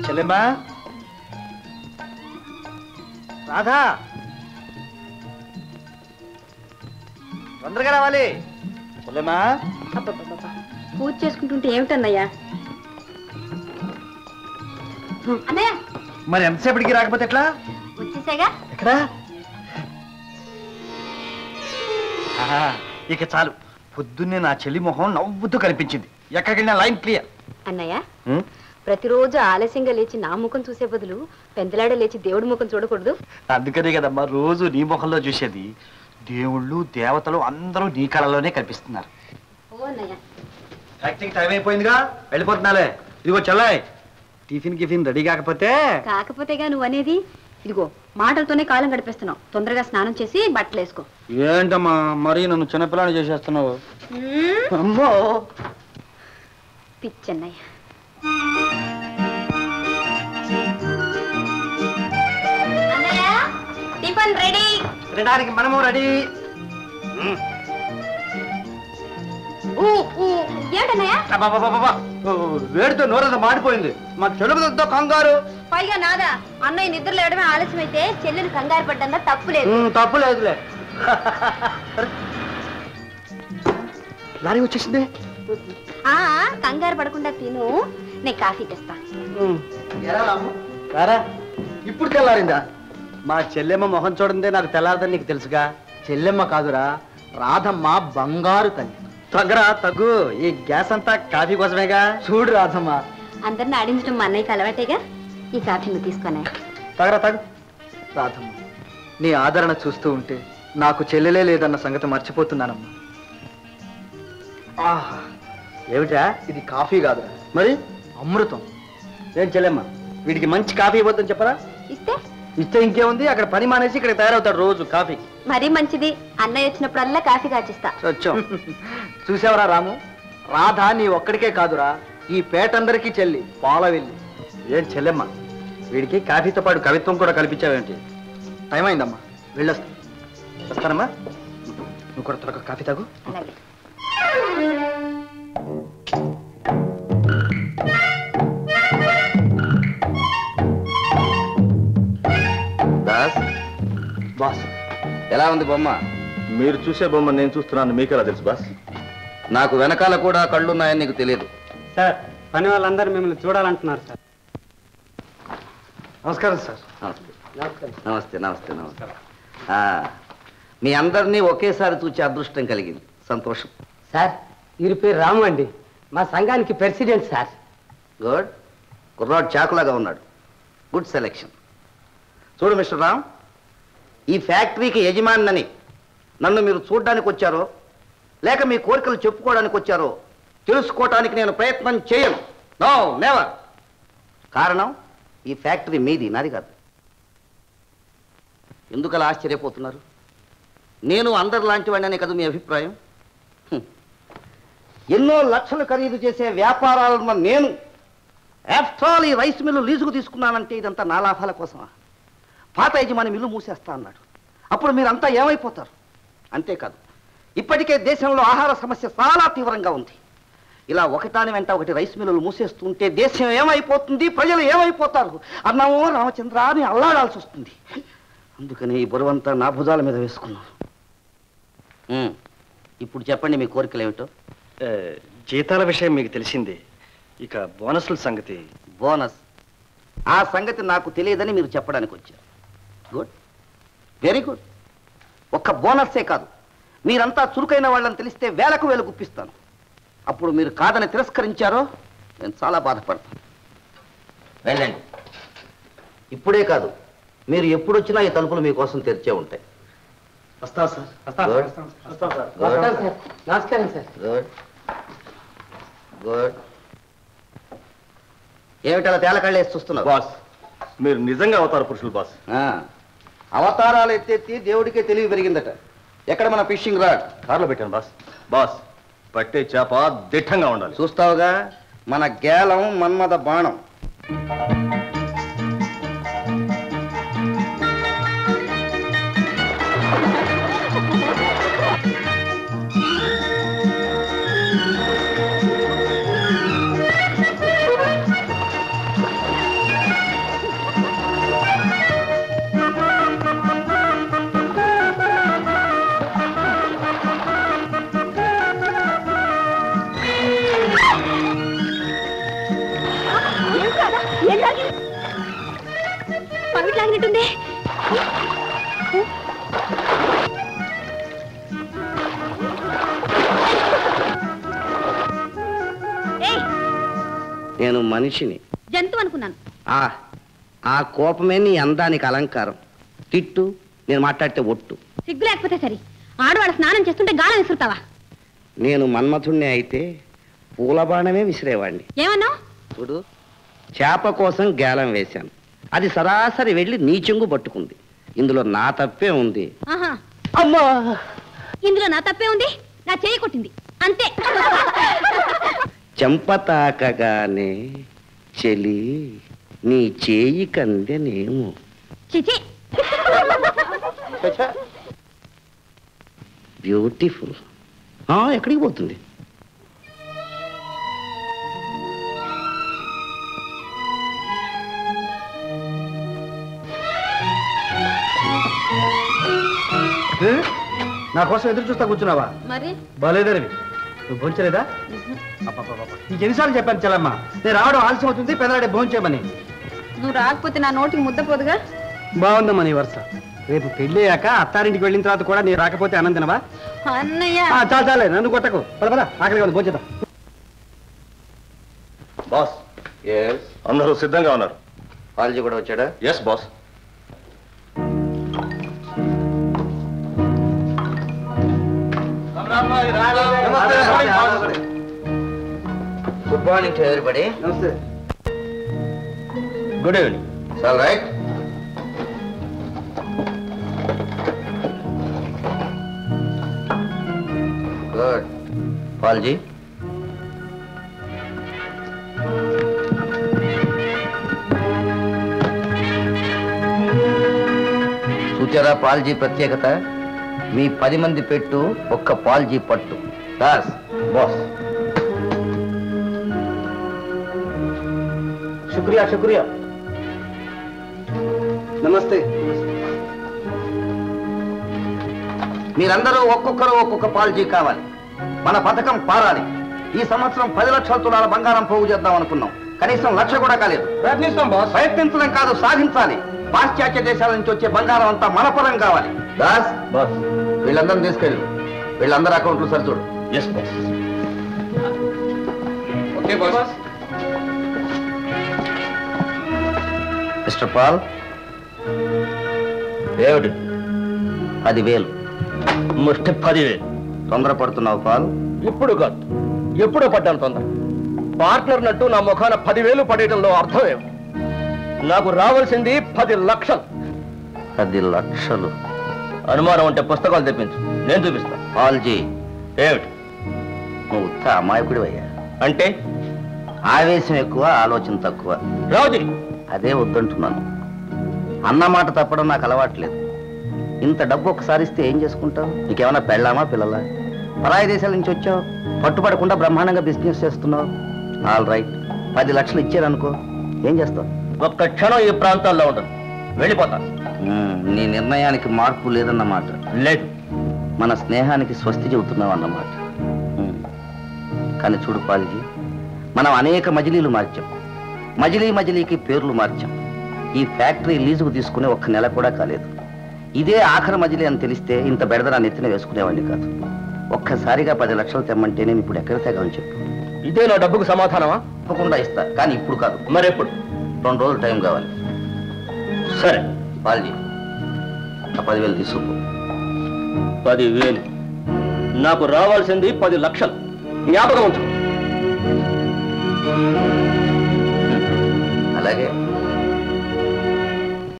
చెల్లెమ్మా, రాధా, తొందరగా రావాలి. చెల్లెమ్మా, పూజ చేసుకుంటుంటే ఏమిటన్నయ్యా? అన్నయ్య, మరి ఎంతసేపటికి రాకపోతే ఎట్లా? వచ్చేసాగా. ఎక్కడా? ఇక చాలు. పొద్దున్నే నా చెల్లి మొహం నవ్వుతూ కనిపించింది. ఎక్కడికెళ్ళినా లైన్ క్లియర్. అన్నయ్య, ప్రతిరోజు ఆలస్యంగా లేచి నా ముఖం చూసే బదులు పెందలాడ లేచి దేవుడి ముఖం చూడకూడదు? అందుకనే కదమ్మా రోజు నీ ముఖంలో చూసేది. దేవుళ్ళు దేవతలు అందరూ నీ కళలోనే కనిపిస్తున్నారు. యాక్టింగ్ టైం అయిపోయిందిగా, వెళ్ళిపోతున్నాలే. ఇదిగో చెల్లాయ్, టిఫిన్ గిఫిన్ రెడీ కాకపోతేగా నువ్వు అనేది. ఇదిగో మాటలతోనే కాలం గడిపేస్తున్నావు. తొందరగా స్నానం చేసి బట్టలు వేసుకో. ఏంటమ్మా మరీ నన్ను చిన్నపిల్లని చేసేస్తున్నావు? అమ్మో పిచ్చన్నయ్య. Tiffin ready. తినడానికి మనము రెడీ. వేడితో నోరంతా మాడిపోయింది. మా చెల్లెలతో కంగారు. పైగా నాదా అన్నయ్య నిద్ర లేవడమే ఆలస్యం అయితే చెల్లెలు కంగారు పడ్డా తప్పులేదు. తప్పులేదులే. లారీ వచ్చేసింది. కంగారు పడకుండా తిను, నేను కాఫీ తెస్తా. ఇప్పుడు తెల్లారిందా? మా చెల్లెమ్మ మొహం చూడందే నాకు తెల్లారదని నీకు తెలుసుగా. చెల్లెమ్మ కాదురా, రాధమ్మ బంగారు తల్లి. తగ్గరా తగ్గు. ఈ గ్యాస్ అంతా కాఫీ కోసమేగా. చూడు రాధమ్మ, అందరిని ఆడించడం మా అన్నయ్యకి అలవాటేగా. ఈ కాఫీ నువ్వు తీసుకున్నా. తగరా తగు. రాధమ్మ, నీ ఆదరణ చూస్తూ ఉంటే నాకు చెల్లెలే లేదన్న సంగతి మర్చిపోతున్నానమ్మా. ఏమిటా ఇది? కాఫీ కాదు మరి అమృతం. ఏం చెల్లెమ్మ, వీడికి మంచి కాఫీ ఇవ్వద్దని చెప్పరా? ఇస్తే ఇంకేముంది, అక్కడ పని మానేసి ఇక్కడ తయారవుతాడు రోజు కాఫీకి. మరీ మంచిది. అన్నయ్య వచ్చినప్పుడల్లా కాఫీ కాచిస్తా. చూసావరా రాము, రాధ నీ ఒక్కడికే కాదురా, ఈ పేటందరికీ చెల్లి పాల వెళ్ళి. ఏం చెల్లెమ్మ, వీడికి కాఫీతో పాటు కవిత్వం కూడా కల్పించావేంటి? టైం అయిందమ్మా, వెళ్ళొస్తా. వస్తానమ్మా, నువ్వు కూడా త్వరగా కాఫీ తాగు. బాస్, ఎలా ఉంది బొమ్మ? మీరు చూసే బొమ్మ నేను చూస్తున్నాను, మీకెలా తెలుసు బాస్? నాకు వెనకాల కూడా కళ్ళున్నాయని నీకు తెలియదు. సార్, పని వాళ్ళందరూ మిమ్మల్ని చూడాలంటున్నారు సార్. నమస్కారం సార్. నమస్తే నమస్తే నమస్తే. మీ అందరినీ ఒకేసారి చూసే అదృష్టం కలిగింది. సంతోషం సార్. వీరి పేరు రాము అండి, మా సంఘానికి ప్రెసిడెంట్ సార్. గుడ్. కుర్రాడు చాకులాగా ఉన్నాడు. Good selection. చూడు మిస్టర్ రామ్, ఈ ఫ్యాక్టరీకి యజమానిని నన్ను మీరు చూడడానికి వచ్చారో లేక మీ కోరికలు చెప్పుకోవడానికి వచ్చారో తెలుసుకోవటానికి నేను ప్రయత్నం చేయను. No never. కారణం, ఈ ఫ్యాక్టరీ మీది, నాది కాదు. ఎందుకలా ఆశ్చర్యపోతున్నారు? నేను అందరిలాంటి వాడినే కదా మీ అభిప్రాయం? ఎన్నో లక్షలు ఖరీదు చేసే వ్యాపారాలున్న నేను ఆఫ్టర్ ఆల్ ఈ రైస్ మిల్లు లీజుకు తీసుకున్నానంటే ఇదంతా నా లాభాల కోసమా? పాత యజమాని మిల్లు మూసేస్తా అన్నాడు. అప్పుడు మీరంతా ఏమైపోతారు? అంతేకాదు, ఇప్పటికే దేశంలో ఆహార సమస్య చాలా తీవ్రంగా ఉంది. ఇలా ఒకటాని వెంట ఒకటి రైస్ మిల్లులు మూసేస్తుంటే దేశం ఏమైపోతుంది, ప్రజలు ఏమైపోతారు అన్నామో రామచంద్ర అని అల్లాడాల్సి వస్తుంది. అందుకని ఈ బరువంతా నా భుజాల మీద వేసుకున్నాను. ఇప్పుడు చెప్పండి మీ కోరికలు ఏమిటో. జీతాల విషయం మీకు తెలిసింది, ఇక బోనస్ల సంగతి. బోనస్? ఆ సంగతి నాకు తెలియదని మీరు చెప్పడానికి వచ్చారు. Good, very good. ఒక్క బోనస్సే కాదు, మీరంతా చురుకైన వాళ్ళని తెలిస్తే వేలకు వేలు గుప్పిస్తాను. అప్పుడు మీరు కాదని తిరస్కరించారో నేను చాలా బాధపడతాను. వెళ్ళండి. ఇప్పుడే కాదు, మీరు ఎప్పుడొచ్చినా ఈ తలుపులు మీకోసం తెరిచే ఉంటాయి. వస్తా సార్. నమస్కారం సార్. Good good. ఏమిటలా తేలకళ్ళేసి చూస్తున్నావు? బాస్, మీరు నిజంగా అవతార పురుషులు బాస్. అవతారాలు ఎత్తెత్తి దేవుడికే తెలివి పెరిగిందట. ఎక్కడ మన ఫిషింగ్ రాడ్? కార్లో పెట్టాను బాస్. బాస్, పట్టే చేప దిట్టంగా ఉండాలి. చూస్తావుగా, మన గేలం మన్మద బాణం. మనిషిని. జంతువు అనుకున్నాను. ఆ కోపమే నీ అందానికి అలంకారం. తిట్టు, నేను మాట్లాడితే ఒట్టు. సిగ్గు లేకపోతే సరే, ఆడవాళ్ళ స్నానం చేస్తుంటే గాలం విసురుతావా? నేను మన్మథుణ్ణి అయితే పూలబాణమే విసిరేవాడిని. ఏమన్నావు? చూడు, చేప కోసం గేలం వేశాను. అది సరాసరి వెళ్ళి నీ చెంగు పట్టుకుంది. ఇందులో నా తప్పే ఉంది. అమ్మా, ఇందులో నా తప్పే ఉంది. నా చేయి కొట్టింది అంతే. చెంప తాకగానే చెలి నీ చేయి కందెనేమో. చిచి, బ్యూటిఫుల్. ఎక్కడికి పోతుంది? నా కోసం ఎదురు చూస్తా కూర్చున్నావా? మరి బాలేదరివి, నువ్వు భోంచలేదా? ఎన్నిసార్లు చెప్పాను చెల్లమ్మ, నేను రావడం ఆలస్యం అవుతుంది, పెదలాడే భోంచేయమని. నువ్వు రాకపోతే నా నోటికి ముద్ద పోదుగా. బాగుందమ్మా నీ వరుస. రేపు పెళ్లి అయ్యాక అత్తారింటికి వెళ్ళిన తర్వాత కూడా నేను రాకపోతే ఆనందనవా? అన్నయ్య, చాలే నన్ను కొట్టకు. పద ఆకలి కాదు, భోంచేద్దాం. బాస్, అందరూ సిద్ధంగా ఉన్నారు. కాలేజీ కూడా వచ్చాడా? Yes boss. Good morning to everybody. నమస్తే. Good evening. All right. Good. పాల్జీ, చూచారా పాల్జీ ప్రత్యేకత? మీ 10 మంది పెట్టు, ఒక్క పాల్జీ పట్టు. దాస్ బాస్. శుక్రియా శుక్రియా. నమస్తే. మీరందరూ ఒక్కొక్కరు ఒక్కొక్క పాల్జీ కావాలి. మన పథకం పారాలి. ఈ సంవత్సరం 10 లక్షల తులాల బంగారం పోగు చేద్దాం అనుకున్నాం. కనీసం 1,00,000 కూడా కాలేదు. ప్రయత్నిస్తాం బాస్. ప్రయత్నించడం కాదు, సాధించాలి. పాశ్చాత్య దేశాల నుంచి వచ్చే బంగారం అంతా మన పరం కావాలి. దాస్ బాస్. వీళ్ళందరినీ తీసుకెళ్ళి వీళ్ళందరూ అకౌంట్లు సరిచూడు. Yes boss. Okay boss. Mister Paul, ఏమిటి? 10,000. ముష్టి 10,000. తొందరపడుతున్నావు పాల్. ఇప్పుడు కాదు, ఎప్పుడో పడ్డాను తొందర. పార్ట్నర్ నట్టు నా ముఖాన 10,000 పడేయడంలో అర్థం ఏమి? నాకు రావాల్సింది 10 లక్షలు. 10 లక్షలు? అనుమానం అంటే పుస్తకాలు తెప్పించు, నేను చూపిస్తాను. పాల్జీ, ఏమిటి? నువ్వు అమాయకుడివయ్యా. అంటే ఆవేశం ఎక్కువ, ఆలోచన తక్కువ. రాజు, అదే వద్దంటున్నాను. అన్నమాట తప్పడం నాకు అలవాట్లేదు. ఇంత డబ్బు ఒకసారి ఇస్తే ఏం చేసుకుంటావు? నీకేమైనా పెళ్ళామా పిల్లలా? పరాయి దేశాల నుంచి వచ్చావు, పట్టుపడకుండా బ్రహ్మాండంగా బిజినెస్ చేస్తున్నావు. ఆల్ రైట్, 10 లక్షలు ఇచ్చారనుకో, ఏం చేస్తావు? ఒక్క క్షణం ఈ ప్రాంతాల్లో ఉండదు, వెళ్ళిపోతాను. నీ నిర్ణయానికి మార్పు లేదన్నమాట. లేదు. మన స్నేహానికి స్వస్తి చెబుతున్నావు అన్నమాట. కానీ చూడు పాల్జీ, మనం అనేక మజిలీలు మార్చాం. మజిలీకి పేర్లు మార్చాం. ఈ ఫ్యాక్టరీ లీజుకు తీసుకునే 1 నెల కూడా కాలేదు. ఇదే ఆఖరి మజిలీ అని తెలిస్తే ఇంత బెడద నెత్తిన వేసుకునేవాడిని కాదు. ఒక్కసారిగా 10 లక్షలు తెమ్మంటే నేను ఇప్పుడు ఎక్కడ తెగని చెప్పు. ఇదే నా డబ్బుకు సమాధానమా? తప్పకుండా ఇస్తా, కానీ ఇప్పుడు కాదు. మరెప్పుడు? 2 రోజులు టైం కావాలి. సరే పాల్జీ, ఆ 10,000 తీసుకో. 10,000? నాకు రావాల్సింది 10 లక్షలు. జ్ఞాపకం ఉంచు. అలాగే